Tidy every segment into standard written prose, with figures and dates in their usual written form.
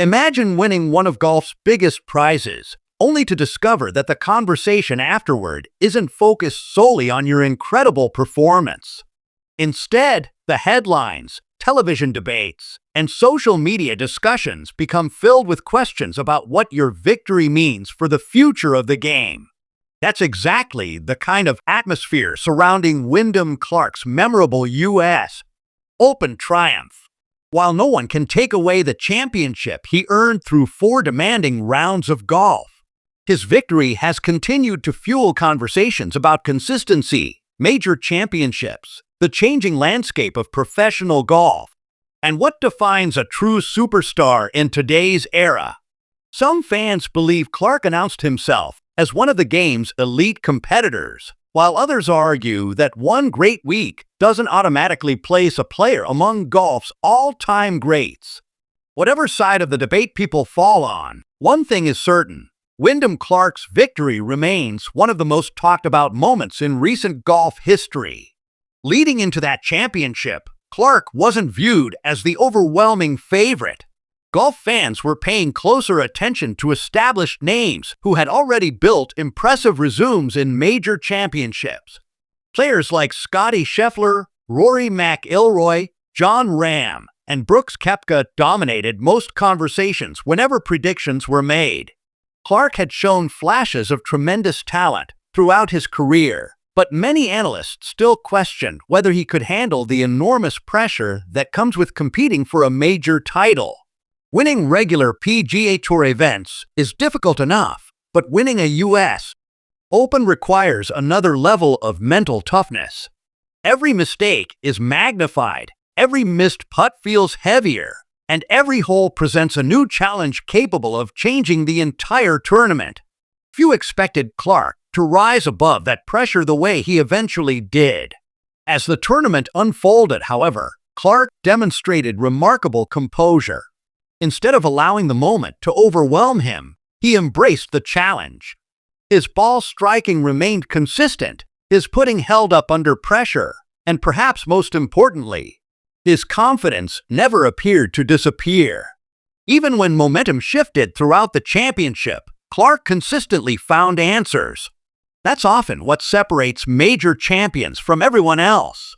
Imagine winning one of golf's biggest prizes, only to discover that the conversation afterward isn't focused solely on your incredible performance. Instead, the headlines, television debates, and social media discussions become filled with questions about what your victory means for the future of the game. That's exactly the kind of atmosphere surrounding Wyndham Clark's memorable U.S. Open triumph. While no one can take away the championship he earned through 4 demanding rounds of golf, his victory has continued to fuel conversations about consistency, major championships, the changing landscape of professional golf, and what defines a true superstar in today's era. Some fans believe Clark announced himself as one of the game's elite competitors, while others argue that one great week doesn't automatically place a player among golf's all-time greats. Whatever side of the debate people fall on, one thing is certain: Wyndham Clark's victory remains one of the most talked about moments in recent golf history. Leading into that championship, Clark wasn't viewed as the overwhelming favorite. Golf fans were paying closer attention to established names who had already built impressive resumes in major championships. Players like Scottie Scheffler, Rory McIlroy, John Rahm, and Brooks Koepka dominated most conversations whenever predictions were made. Clark had shown flashes of tremendous talent throughout his career, but many analysts still questioned whether he could handle the enormous pressure that comes with competing for a major title. Winning regular PGA Tour events is difficult enough, but winning a U.S. Open requires another level of mental toughness. Every mistake is magnified, every missed putt feels heavier, and every hole presents a new challenge capable of changing the entire tournament. Few expected Clark to rise above that pressure the way he eventually did. As the tournament unfolded, however, Clark demonstrated remarkable composure. Instead of allowing the moment to overwhelm him, he embraced the challenge. His ball striking remained consistent, his putting held up under pressure, and perhaps most importantly, his confidence never appeared to disappear. Even when momentum shifted throughout the championship, Clark consistently found answers. That's often what separates major champions from everyone else.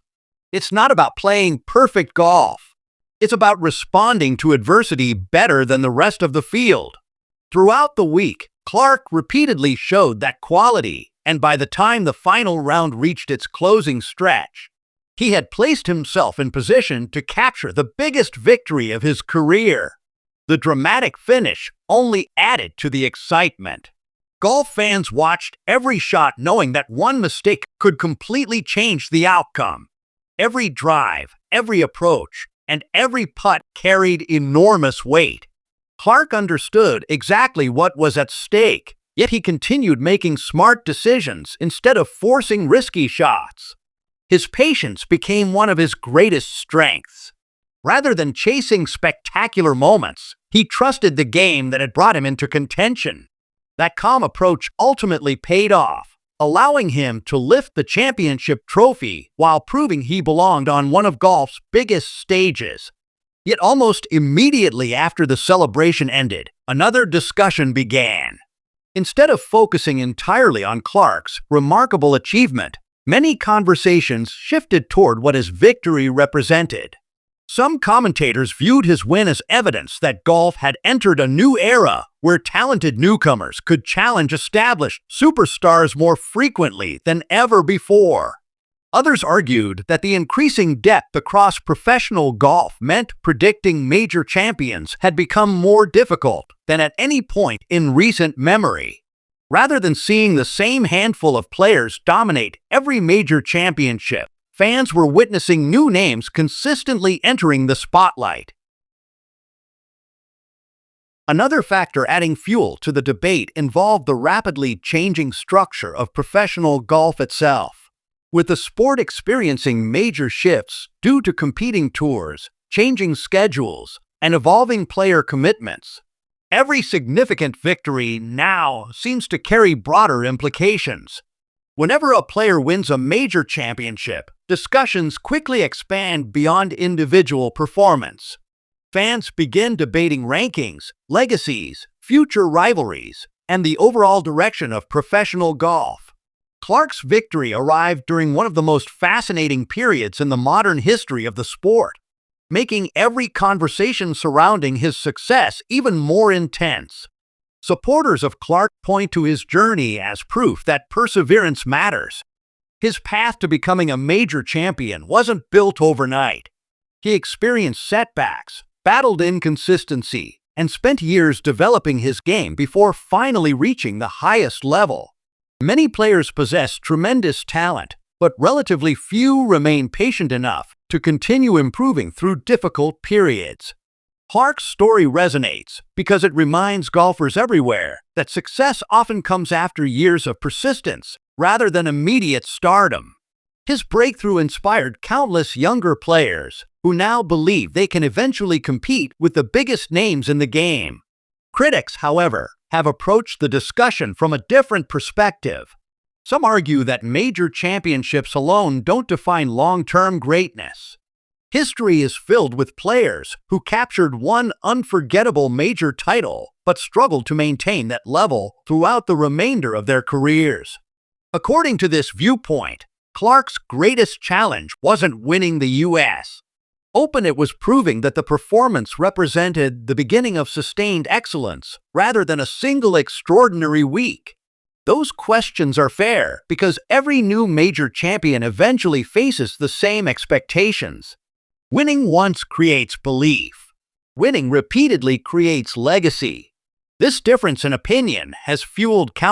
It's not about playing perfect golf. It's about responding to adversity better than the rest of the field. Throughout the week, Clark repeatedly showed that quality, and by the time the final round reached its closing stretch, he had placed himself in position to capture the biggest victory of his career. The dramatic finish only added to the excitement. Golf fans watched every shot knowing that one mistake could completely change the outcome. Every drive, every approach, and every putt carried enormous weight. Clark understood exactly what was at stake, yet he continued making smart decisions instead of forcing risky shots. His patience became one of his greatest strengths. Rather than chasing spectacular moments, he trusted the game that had brought him into contention. That calm approach ultimately paid off, allowing him to lift the championship trophy while proving he belonged on one of golf's biggest stages. Yet almost immediately after the celebration ended, another discussion began. Instead of focusing entirely on Clark's remarkable achievement, many conversations shifted toward what his victory represented. Some commentators viewed his win as evidence that golf had entered a new era where talented newcomers could challenge established superstars more frequently than ever before. Others argued that the increasing depth across professional golf meant predicting major champions had become more difficult than at any point in recent memory. Rather than seeing the same handful of players dominate every major championship, fans were witnessing new names consistently entering the spotlight. Another factor adding fuel to the debate involved the rapidly changing structure of professional golf itself. With the sport experiencing major shifts due to competing tours, changing schedules, and evolving player commitments, every significant victory now seems to carry broader implications. Whenever a player wins a major championship, discussions quickly expand beyond individual performance. Fans begin debating rankings, legacies, future rivalries, and the overall direction of professional golf. Clark's victory arrived during one of the most fascinating periods in the modern history of the sport, making every conversation surrounding his success even more intense. Supporters of Clark point to his journey as proof that perseverance matters. His path to becoming a major champion wasn't built overnight. He experienced setbacks, battled inconsistency, and spent years developing his game before finally reaching the highest level. Many players possess tremendous talent, but relatively few remain patient enough to continue improving through difficult periods. Clark's story resonates because it reminds golfers everywhere that success often comes after years of persistence rather than immediate stardom. His breakthrough inspired countless younger players who now believe they can eventually compete with the biggest names in the game. Critics, however, have approached the discussion from a different perspective. Some argue that major championships alone don't define long-term greatness. History is filled with players who captured one unforgettable major title but struggled to maintain that level throughout the remainder of their careers. According to this viewpoint, Clark's greatest challenge wasn't winning the U.S. Open, it was proving that the performance represented the beginning of sustained excellence rather than a single extraordinary week. Those questions are fair because every new major champion eventually faces the same expectations. Winning once creates belief. Winning repeatedly creates legacy. This difference in opinion has fueled countless